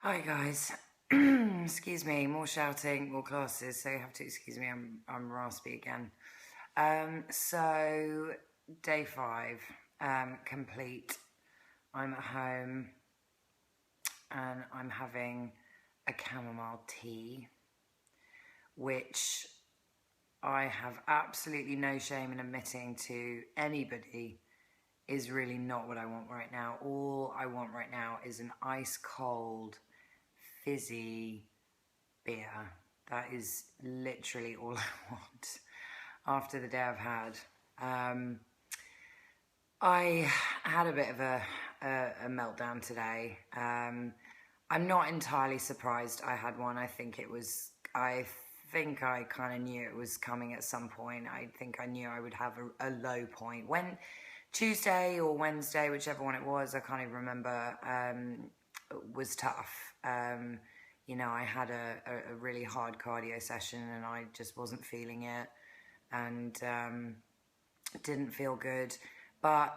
Hi guys. Excuse me, more shouting, more classes, so you have to excuse me, I'm raspy again. So day 5, complete. I'm at home and I'm having a chamomile tea, which I have absolutely no shame in admitting to anybody is really not what I want right now. All I want right now is an ice cold, fizzy beer. That is literally all I want after the day I've had. I had a bit of a meltdown today. I'm not entirely surprised I had one. I think I kind of knew it was coming at some point. I think I knew I would have a low point. When Tuesday or Wednesday, whichever one it was, I can't even remember, was tough. I had a really hard cardio session and I just wasn't feeling it and didn't feel good. But,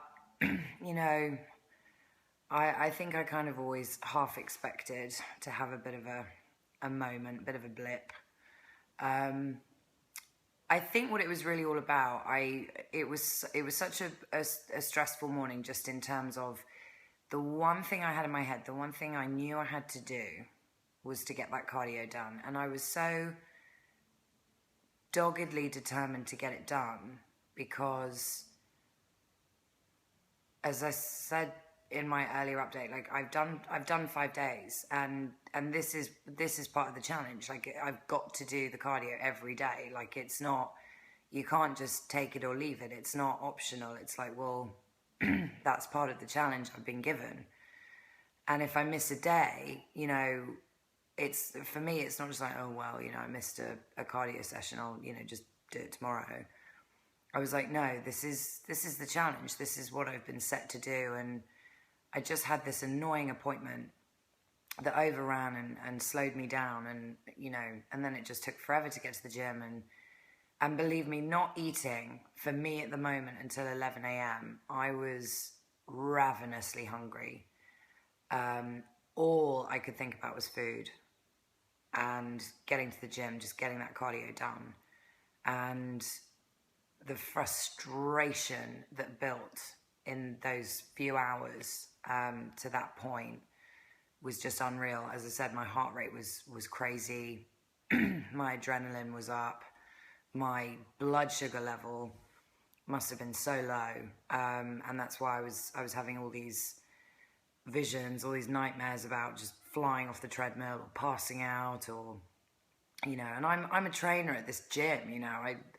I think I kind of always half expected to have a bit of a moment, a bit of a blip. I think what it was really all about, it was such a stressful morning, just in terms of the one thing I had in my head, the one thing I knew I had to do was to get that cardio done. And I was so doggedly determined to get it done because, as I said in my earlier update, like I've done 5 days, and this is part of the challenge. Like, I've got to do the cardio every day. Like, it's not, you can't just take it or leave it. It's not optional. It's like, well, that's part of the challenge I've been given. And if I miss a day, it's, for me, it's not just like, oh, well, I missed a cardio session, I'll, just do it tomorrow. I was like, no, this is the challenge. This is what I've been set to do. And I just had this annoying appointment that overran and slowed me down. And, and then it just took forever to get to the gym. And believe me, not eating for me at the moment until 11 a.m., I was ravenously hungry. All I could think about was food and getting to the gym, just getting that cardio done. And the frustration that built in those few hours to that point was just unreal. As I said, my heart rate was crazy. My adrenaline was up. My blood sugar level must have been so low. And that's why I was having all these visions, all these nightmares about just flying off the treadmill or passing out, or and I'm a trainer at this gym.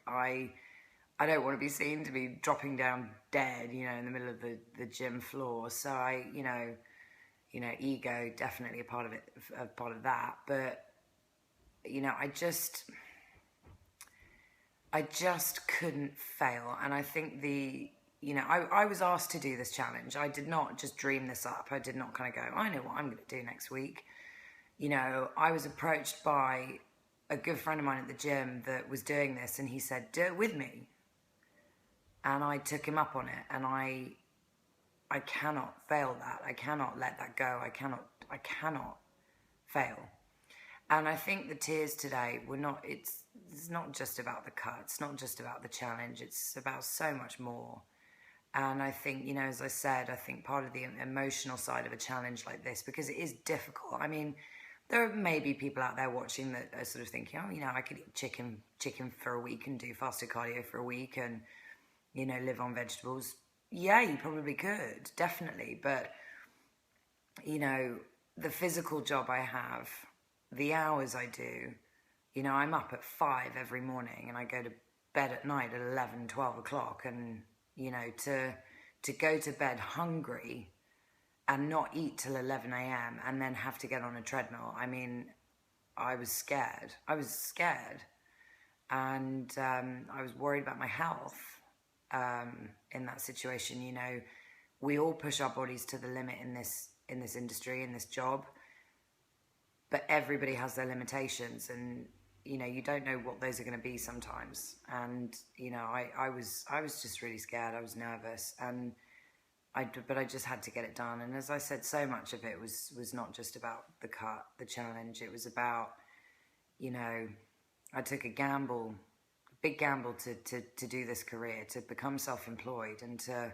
I don't want to be seen to be dropping down dead, in the middle of the gym floor. So ego definitely a part of it, a part of that. But I just couldn't fail. And I think I was asked to do this challenge. I did not just dream this up. I did not kind of go, I know what I'm going to do next week. I was approached by a good friend of mine at the gym that was doing this, and he said, do it with me. And I took him up on it, and I cannot fail that. I cannot let that go. I cannot fail. And I think the tears today were not, it's not just about the cut. It's not just about the challenge. It's about so much more. And I think, as I said, I think part of the emotional side of a challenge like this, because it is difficult. I mean, there may be people out there watching that are sort of thinking, oh, I could eat chicken for a week and do fasted cardio for a week and, live on vegetables. Yeah, you probably could, definitely. But, the physical job I have, the hours I do, I'm up at 5 every morning and I go to bed at night at 11, 12 o'clock. And, to go to bed hungry and not eat till 11 a.m. and then have to get on a treadmill, I mean, I was scared. And I was worried about my health in that situation. We all push our bodies to the limit in this industry, in this job, but everybody has their limitations, and you don't know what those are going to be sometimes. And I was just really scared. I was nervous, and but I just had to get it done. And as I said, so much of it was not just about the cut, the challenge. It was about, you know, I took a gamble, a big gamble to do this career, to become self-employed, and to,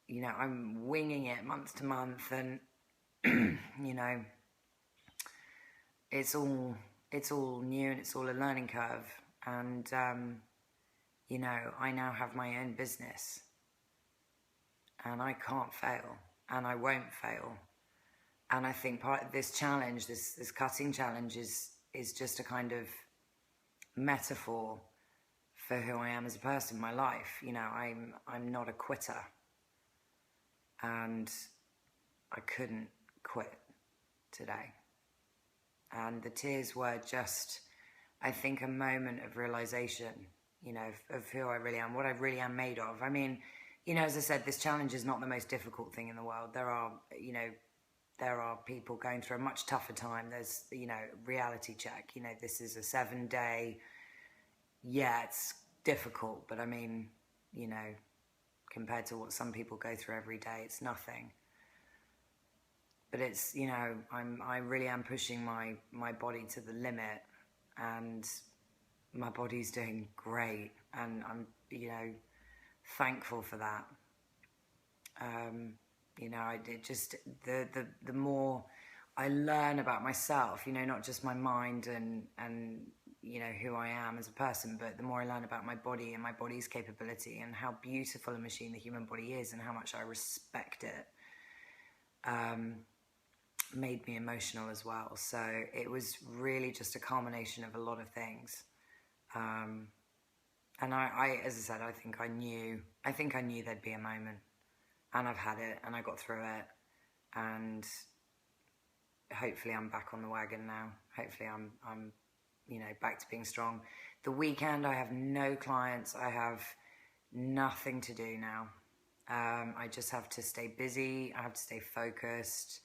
you know, I'm winging it month to month, and you know, it's all new, and it's all a learning curve. And you know, I now have my own business, and I can't fail, and I won't fail. And I think part of this challenge, this cutting challenge, is just a kind of metaphor for who I am as a person, my life. You know, I'm not a quitter, and I couldn't quit today. And the tears were just, I think, a moment of realization, you know, of who I really am, what I really am made of. I mean, you know, as I said, this challenge is not the most difficult thing in the world. There are, you know, there are people going through a much tougher time. There's, you know, reality check. You know, this is a 7-day, yeah, it's difficult, but I mean, you know, compared to what some people go through every day, it's nothing. But it's, you know, I really am pushing my body to the limit, and my body's doing great, and I'm, you know, thankful for that. You know, it just, the more I learn about myself, you know, not just my mind and you know, who I am as a person, but the more I learn about my body and my body's capability, and how beautiful a machine the human body is, and how much I respect it, made me emotional as well. So it was really just a culmination of a lot of things. And I, as I said, I think I knew there'd be a moment, and I've had it, and I got through it, and hopefully I'm back on the wagon now. Hopefully I'm, you know, back to being strong. The weekend, I have no clients. I have nothing to do now. I just have to stay busy. I have to stay focused.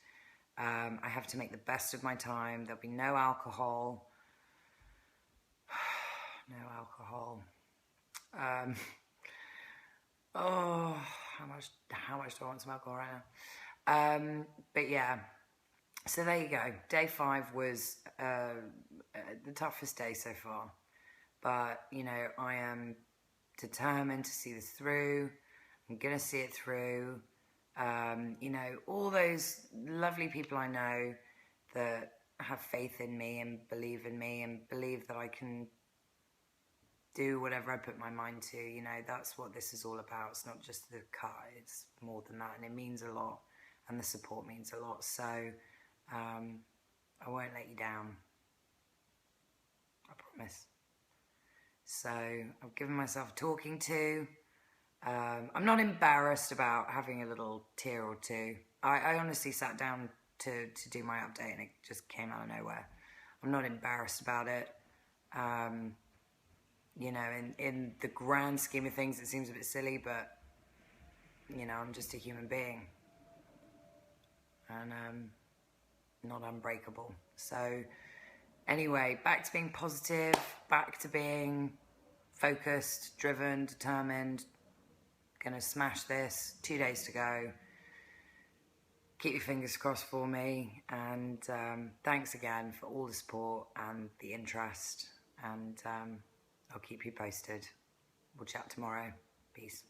I have to make the best of my time. There'll be no alcohol. No alcohol. Oh, how much do I want some alcohol right now? But yeah, so there you go. Day 5 was the toughest day so far. But, you know, I am determined to see this through. I'm going to see it through. You know, all those lovely people I know that have faith in me and believe in me and believe that I can do whatever I put my mind to, you know, that's what this is all about. It's not just the cut, it's more than that, and it means a lot, and the support means a lot. So I won't let you down, I promise. So I've given myself a talking to. I'm not embarrassed about having a little tear or two. I honestly sat down to do my update, and it just came out of nowhere. I'm not embarrassed about it. You know, in the grand scheme of things, it seems a bit silly, but, you know, I'm just a human being, and not unbreakable. So anyway, back to being positive, back to being focused, driven, determined. Gonna smash this. 2 days to go. Keep your fingers crossed for me, and thanks again for all the support and the interest, and I'll keep you posted. We'll chat tomorrow. Peace.